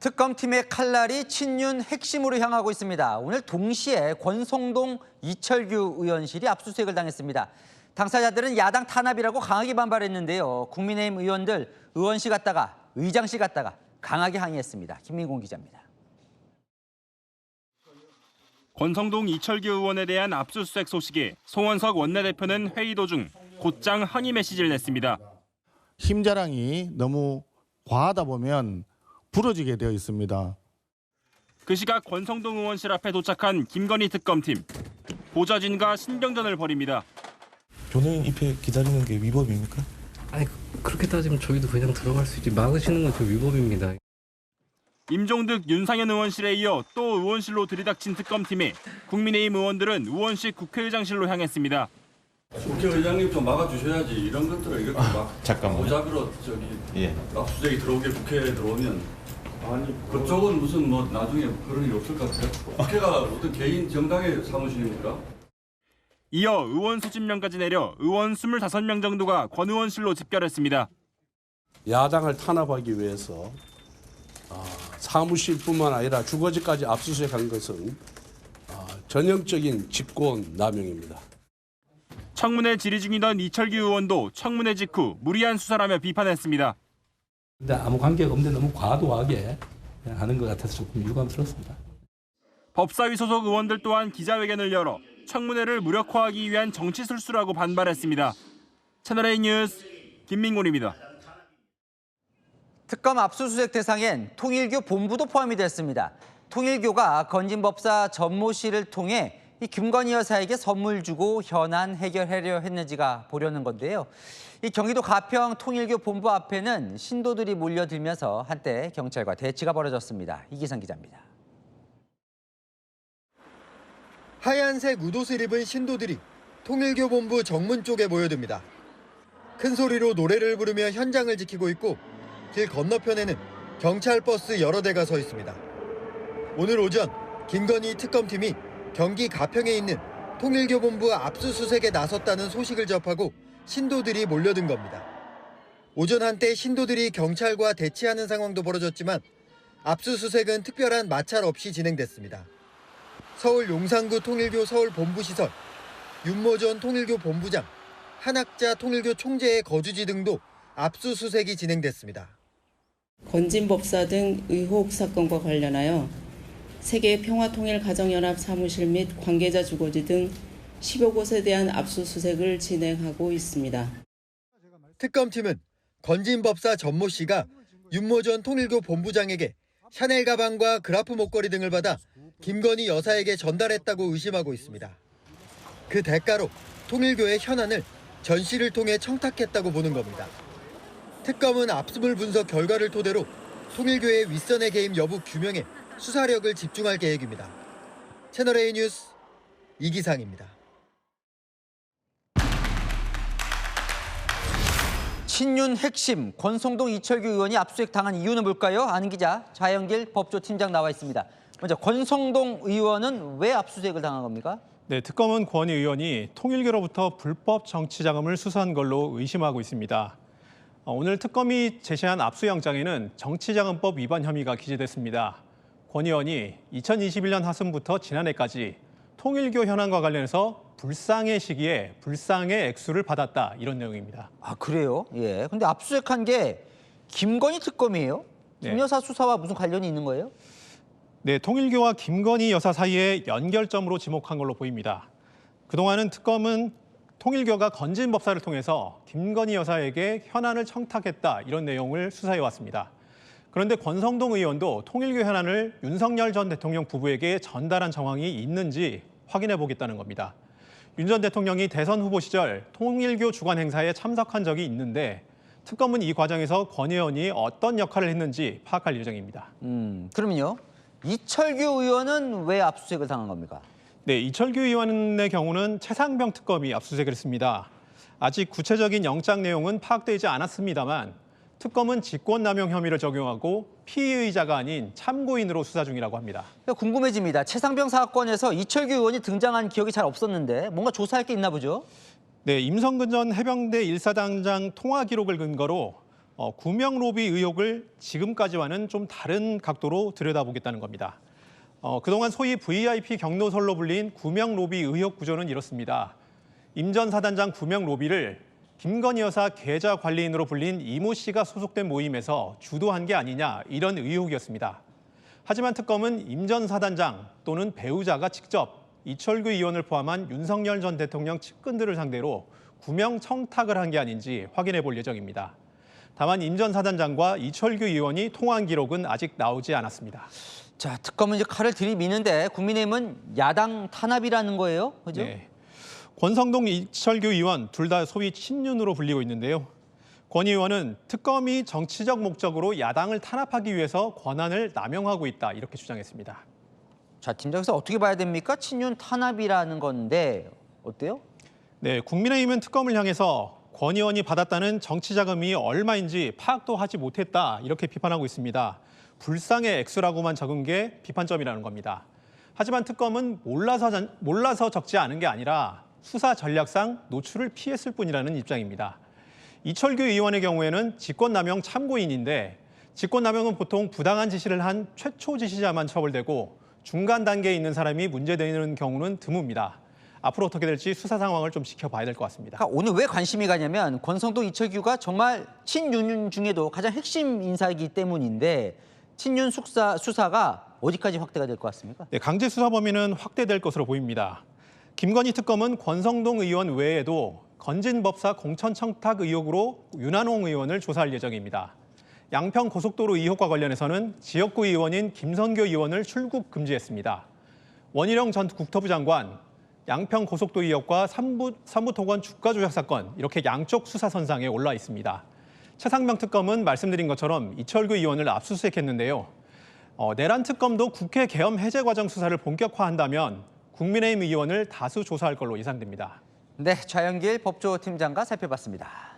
특검팀의 칼날이 친윤 핵심으로 향하고 있습니다. 오늘 동시에 권성동, 이철규 의원실이 압수수색을 당했습니다. 당사자들은 야당 탄압이라고 강하게 반발했는데요. 국민의힘 의원들 의원실 갔다가 의장실 갔다가 강하게 항의했습니다. 김민공 기자입니다. 권성동, 이철규 의원에 대한 압수수색 소식에 송원석 원내대표는 회의 도중 곧장 항의 메시지를 냈습니다. 힘자랑이 너무 과하다 보면 부러지게 되어 있습니다. 그 시각 권성동 의원실 앞에 도착한 김건희 특검팀. 보좌진과 신경전을 벌입니다. 변호인 입회 기다리는 게 위법입니까? 아니 그렇게 따지면 저희도 그냥 들어갈 수 있지. 막으시는 건 저 위법입니다. 임종득, 윤상현 의원실에 이어 또 의원실로 들이닥친 특검팀에 국민의힘 의원들은 의원실 국회의장실로 향했습니다. 국회의장님 좀 막아주셔야지. 이런 것들을 이렇게 막 무작위로 압수수색이 들어오게 국회에 들어오면 아니 그쪽은 무슨 뭐 나중에 그런 일 없을 것 같아요. 국회가 어떤 개인 정당의 사무실입니까? 이어 의원 소집령까지 내려 의원 25명 정도가 권 의원실로 집결했습니다. 야당을 탄압하기 위해서 사무실뿐만 아니라 주거지까지 압수수색한 것은 전형적인 직권남용입니다. 청문회 질의 중이던 이철규 의원도 청문회 직후 무리한 수사라며 비판했습니다. 근데 아무 관계가 없는데 너무 과도하게 하는 것 같아서 조금 유감스럽습니다. 법사위 소속 의원들 또한 기자회견을 열어 청문회를 무력화하기 위한 정치 술수라고 반발했습니다. 채널A 뉴스 김민곤입니다. 특검 압수수색 대상엔 통일교 본부도 포함이 됐습니다. 통일교가 건진법사 전모 씨를 통해 이 김건희 여사에게 선물 주고 현안 해결하려 했는지가 보려는 건데요. 이 경기도 가평 통일교 본부 앞에는 신도들이 몰려들면서 한때 경찰과 대치가 벌어졌습니다. 이기상 기자입니다. 하얀색 웃옷을 입은 신도들이 통일교 본부 정문 쪽에 모여듭니다. 큰 소리로 노래를 부르며 현장을 지키고 있고 길 건너편에는 경찰 버스 여러 대가 서 있습니다. 오늘 오전 김건희 특검팀이 경기 가평에 있는 통일교 본부 압수수색에 나섰다는 소식을 접하고 신도들이 몰려든 겁니다. 오전 한때 신도들이 경찰과 대치하는 상황도 벌어졌지만 압수수색은 특별한 마찰 없이 진행됐습니다. 서울 용산구 통일교 서울본부시설, 윤모 전 통일교 본부장, 한학자 통일교 총재의 거주지 등도 압수수색이 진행됐습니다. 건진법사 등 의혹 사건과 관련하여 세계평화통일가정연합 사무실 및 관계자 주거지 등 10여 곳에 대한 압수수색을 진행하고 있습니다. 특검팀은 건진법사 전모 씨가 윤모 전 통일교 본부장에게 샤넬 가방과 그라프 목걸이 등을 받아 김건희 여사에게 전달했다고 의심하고 있습니다. 그 대가로 통일교의 현안을 전씨를 통해 청탁했다고 보는 겁니다. 특검은 압수물 분석 결과를 토대로 통일교의 윗선의 개입 여부 규명에 수사력을 집중할 계획입니다. 채널A 뉴스 이기상입니다. 친윤 핵심 권성동, 이철규 의원이 압수수색 당한 이유는 뭘까요? 아는 기자 자연길 법조팀장 나와 있습니다. 먼저 권성동 의원은 왜 압수수색을 당한 겁니까? 네, 특검은 권 의원이 통일교로부터 불법 정치 자금을 수수한 걸로 의심하고 있습니다. 오늘 특검이 제시한 압수영장에는 정치자금법 위반 혐의가 기재됐습니다. 권 의원이 2021년 하순부터 지난해까지 통일교 현안과 관련해서 불상의 시기에 불상의 액수를 받았다, 이런 내용입니다. 아, 그래요? 예. 근데 압수수색한 게 김건희 특검이에요? 김 네. 여사 수사와 무슨 관련이 있는 거예요? 네, 통일교와 김건희 여사 사이의 연결점으로 지목한 걸로 보입니다. 그동안은 특검은 통일교가 건진법사를 통해서 김건희 여사에게 현안을 청탁했다, 이런 내용을 수사해왔습니다. 그런데 권성동 의원도 통일교 현안을 윤석열 전 대통령 부부에게 전달한 정황이 있는지 확인해 보겠다는 겁니다. 윤 전 대통령이 대선 후보 시절 통일교 주관 행사에 참석한 적이 있는데 특검은 이 과정에서 권 의원이 어떤 역할을 했는지 파악할 예정입니다. 그러면요. 이철규 의원은 왜 압수수색을 당한 겁니까? 네, 이철규 의원의 경우는 최상병 특검이 압수수색을 했습니다. 아직 구체적인 영장 내용은 파악되지 않았습니다만 특검은 직권남용 혐의를 적용하고 피의자가 아닌 참고인으로 수사 중이라고 합니다. 궁금해집니다. 최상병 사건에서 이철규 의원이 등장한 기억이 잘 없었는데 뭔가 조사할 게 있나 보죠? 네, 임성근 전 해병대 1사단장 통화 기록을 근거로 구명 로비 의혹을 지금까지와는 좀 다른 각도로 들여다보겠다는 겁니다. 그동안 소위 VIP 경로설로 불린 구명 로비 의혹 구조는 이렇습니다. 임 전 사단장 구명 로비를 김건희 여사 계좌 관리인으로 불린 이모 씨가 소속된 모임에서 주도한 게 아니냐 이런 의혹이었습니다. 하지만 특검은 임 전 사단장 또는 배우자가 직접 이철규 의원을 포함한 윤석열 전 대통령 측근들을 상대로 구명 청탁을 한 게 아닌지 확인해 볼 예정입니다. 다만 임 전 사단장과 이철규 의원이 통화한 기록은 아직 나오지 않았습니다. 자, 특검은 이제 칼을 들이미는데 국민의힘은 야당 탄압이라는 거예요, 그죠? 네. 권성동, 이철규 의원 둘 다 소위 친윤으로 불리고 있는데요. 권 의원은 특검이 정치적 목적으로 야당을 탄압하기 위해서 권한을 남용하고 있다 이렇게 주장했습니다. 자, 팀장에서 어떻게 봐야 됩니까? 친윤 탄압이라는 건데 어때요? 네, 국민의힘은 특검을 향해서 권 의원이 받았다는 정치 자금이 얼마인지 파악도 하지 못했다 이렇게 비판하고 있습니다. 불상의 액수라고만 적은 게 비판점이라는 겁니다. 하지만 특검은 몰라서 적지 않은 게 아니라 수사 전략상 노출을 피했을 뿐이라는 입장입니다. 이철규 의원의 경우에는 직권남용 참고인인데 직권남용은 보통 부당한 지시를 한 최초 지시자만 처벌되고 중간 단계에 있는 사람이 문제되는 경우는 드뭅니다. 앞으로 어떻게 될지 수사 상황을 좀 지켜봐야 될 것 같습니다. 그러니까 오늘 왜 관심이 가냐면 권성동, 이철규가 정말 친윤 중에도 가장 핵심 인사이기 때문인데 친윤 수사가 어디까지 확대가 될 것 같습니까? 네, 강제 수사 범위는 확대될 것으로 보입니다. 김건희 특검은 권성동 의원 외에도 건진법사 공천청탁 의혹으로 윤한홍 의원을 조사할 예정입니다. 양평 고속도로 의혹과 관련해서는 지역구 의원인 김선교 의원을 출국 금지했습니다. 원희룡 전 국토부 장관, 양평 고속도 의혹과 삼부토건 주가 조작 사건 이렇게 양쪽 수사선상에 올라 있습니다. 최상병 특검은 말씀드린 것처럼 이철규 의원을 압수수색했는데요. 내란 특검도 국회 계엄 해제 과정 수사를 본격화한다면 국민의힘 의원을 다수 조사할 걸로 예상됩니다. 네, 좌영길 법조팀장과 살펴봤습니다.